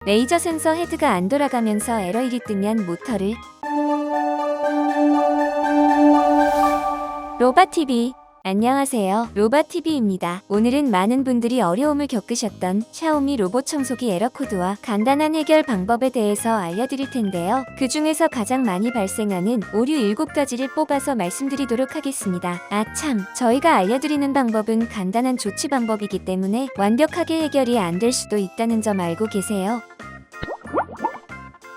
레이저 센서 헤드가 안 돌아가면서 에러 1이 뜨면 모터를 로바TV 안녕하세요. 로바TV입니다. 오늘은 많은 분들이 어려움을 겪으셨던 샤오미 로봇 청소기 에러 코드와 간단한 해결 방법에 대해서 알려드릴 텐데요. 그 중에서 가장 많이 발생하는 오류 7가지를 뽑아서 말씀드리도록 하겠습니다. 참, 저희가 알려드리는 방법은 간단한 조치 방법이기 때문에 완벽하게 해결이 안 될 수도 있다는 점 알고 계세요.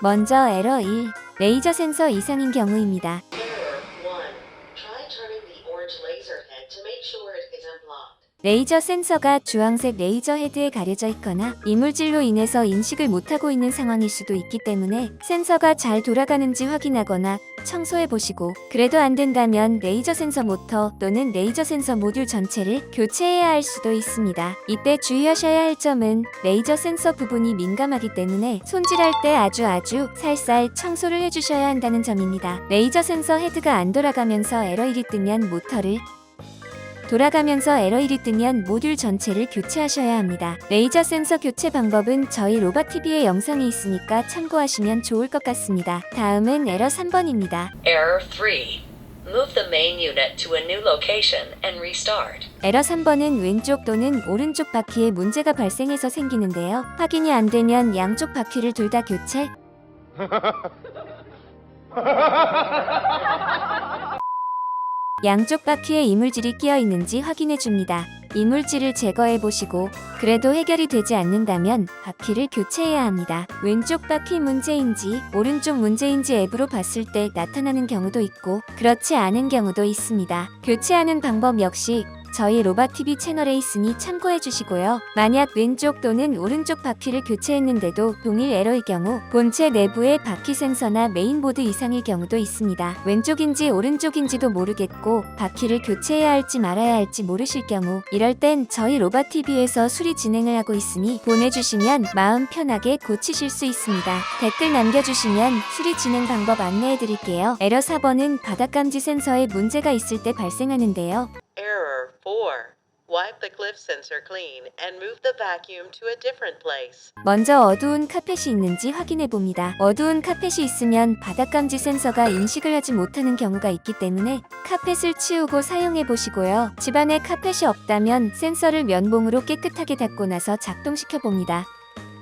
먼저 에러 1, 레이저 센서 이상인 경우입니다. 레이저 센서가 주황색 레이저 헤드에 가려져 있거나 이물질로 인해서 인식을 못하고 있는 상황일 수도 있기 때문에 센서가 잘 돌아가는지 확인하거나 청소해 보시고, 그래도 안 된다면 레이저 센서 모터 또는 레이저 센서 모듈 전체를 교체해야 할 수도 있습니다. 이때 주의하셔야 할 점은 레이저 센서 부분이 민감하기 때문에 손질할 때 아주 살살 청소를 해주셔야 한다는 점입니다. 레이저 센서 헤드가 안 돌아가면서 에러 1이 뜨면 모터를, 돌아가면서 에러 1이 뜨면 모듈 전체를 교체하셔야 합니다. 레이저 센서 교체 방법은 저희 로바TV의 영상이 있으니까 참고하시면 좋을 것 같습니다. 다음은 에러 3번입니다. Error 3. Move the main unit to a new location and restart. 에러 3번은 왼쪽 또는 오른쪽 바퀴에 문제가 발생해서 생기는데요. 확인이 안 되면 양쪽 바퀴를 둘 다 교체, 양쪽 바퀴에 이물질이 끼어 있는지 확인해 줍니다. 이물질을 제거해 보시고 그래도 해결이 되지 않는다면 바퀴를 교체해야 합니다. 왼쪽 바퀴 문제인지 오른쪽 문제인지 앱으로 봤을 때 나타나는 경우도 있고 그렇지 않은 경우도 있습니다. 교체하는 방법 역시 저희 로바TV 채널에 있으니 참고해 주시고요. 만약 왼쪽 또는 오른쪽 바퀴를 교체했는데도 동일 에러의 경우 본체 내부의 바퀴 센서나 메인보드 이상일 경우도 있습니다. 왼쪽인지 오른쪽인지도 모르겠고 바퀴를 교체해야 할지 말아야 할지 모르실 경우, 이럴 땐 저희 로바TV에서 수리 진행을 하고 있으니 보내주시면 마음 편하게 고치실 수 있습니다. 댓글 남겨주시면 수리 진행 방법 안내해 드릴게요. 에러 4번은 바닥감지 센서에 문제가 있을 때 발생하는데요. Error 4. Wipe the cliff sensor clean and move the vacuum to a different place. 먼저 어두운 카펫이 있는지 확인해 봅니다. 어두운 카펫이 있으면 바닥감지 센서가 인식을 하지 못하는 경우가 있기 때문에 카펫을 치우고 사용해 보시고요. 집안에 카펫이 없다면 센서를 면봉으로 깨끗하게 닦고 나서 작동시켜 봅니다.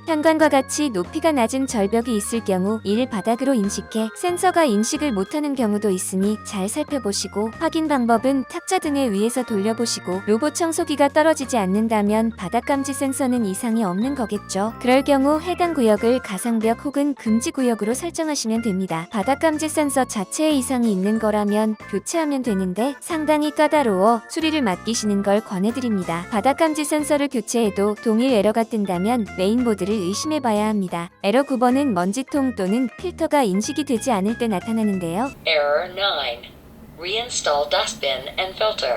현관과 같이 높이가 낮은 절벽이 있을 경우 이를 바닥으로 인식해 센서가 인식을 못하는 경우도 있으니 잘 살펴보시고, 확인 방법은 탁자 등의 위에서 돌려보시고 로봇 청소기가 떨어지지 않는다면 바닥감지 센서는 이상이 없는 거겠죠. 그럴 경우 해당 구역을 가상벽 혹은 금지 구역으로 설정하시면 됩니다. 바닥감지 센서 자체에 이상이 있는 거라면 교체하면 되는데 상당히 까다로워 수리를 맡기시는 걸 권해드립니다. 바닥감지 센서를 교체해도 동일 에러가 뜬다면 메인보드를 의심해봐야 합니다. 에러 9번은 먼지통 또는 필터가 인식이 되지 않을 때 나타나는데요. Error 9. Reinstall dustbin and filter.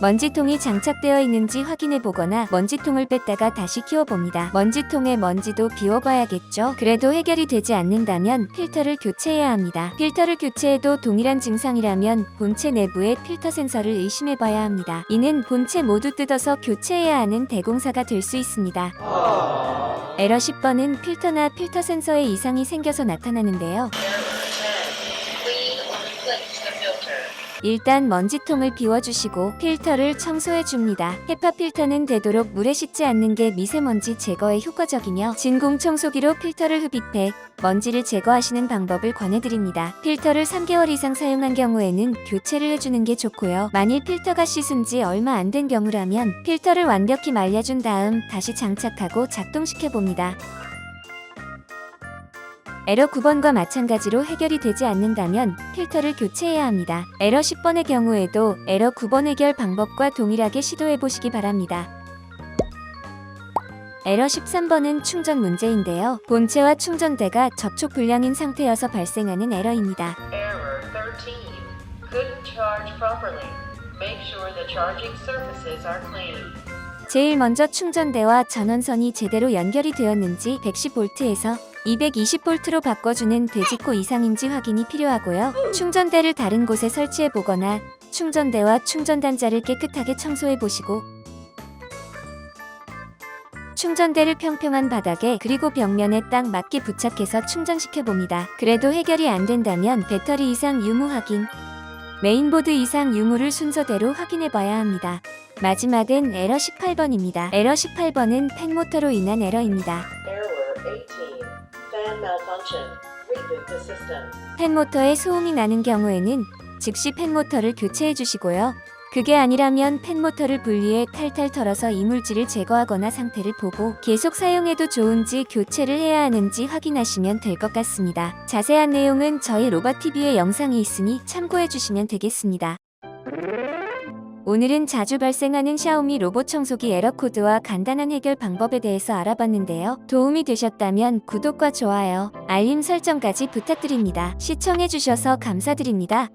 먼지통이 장착되어 있는지 확인해보거나 먼지통을 뺐다가 다시 키워봅니다. 먼지통의 먼지도 비워봐야겠죠. 그래도 해결이 되지 않는다면 필터를 교체해야 합니다. 필터를 교체해도 동일한 증상이라면 본체 내부의 필터 센서를 의심해봐야 합니다. 이는 본체 모두 뜯어서 교체해야 하는 대공사가 될 수 있습니다. 에러 10번은 필터나 필터 센서에 이상이 생겨서 나타나는데요. Clean or replace the filter. 일단 먼지통을 비워주시고 필터를 청소해줍니다. 헤파 필터는 되도록 물에 씻지 않는 게 미세먼지 제거에 효과적이며 진공 청소기로 필터를 흡입해 먼지를 제거하시는 방법을 권해드립니다. 필터를 3개월 이상 사용한 경우에는 교체를 해주는 게 좋고요. 만일 필터가 씻은 지 얼마 안 된 경우라면 필터를 완벽히 말려준 다음 다시 장착하고 작동시켜봅니다. 에러 9번과 마찬가지로 해결이 되지 않는다면 필터를 교체해야 합니다. 에러 10번의 경우에도 에러 9번 해결 방법과 동일하게 시도해 보시기 바랍니다. 에러 13번은 충전 문제인데요. 본체와 충전대가 접촉 불량인 상태여서 발생하는 에러입니다. Error 13. Couldn't charge properly. Make sure the charging surfaces are clean. 제일 먼저 충전대와 전원선이 제대로 연결이 되었는지 110V에서 220V로 바꿔주는 돼지코 이상인지 확인이 필요하고요. 충전대를 다른 곳에 설치해 보거나 충전대와 충전단자를 깨끗하게 청소해 보시고 충전대를 평평한 바닥에 그리고 벽면에 딱 맞게 부착해서 충전시켜봅니다. 그래도 해결이 안 된다면 배터리 이상 유무 확인. 메인보드 이상 유무를 순서대로 확인해봐야 합니다. 마지막은 에러 18번입니다. 에러 18번은 팬모터로 인한 에러입니다. Error 18. Fan malfunction. Reboot the system. 팬모터에 소음이 나는 경우에는 즉시 팬모터를 교체해 주시고요. 그게 아니라면 팬모터를 분리해 탈탈 털어서 이물질을 제거하거나 상태를 보고 계속 사용해도 좋은지 교체를 해야 하는지 확인하시면 될 것 같습니다. 자세한 내용은 저희 로바TV에 영상이 있으니 참고해 주시면 되겠습니다. 오늘은 자주 발생하는 샤오미 로봇 청소기 에러 코드와 간단한 해결 방법에 대해서 알아봤는데요. 도움이 되셨다면 구독과 좋아요, 알림 설정까지 부탁드립니다. 시청해 주셔서 감사드립니다.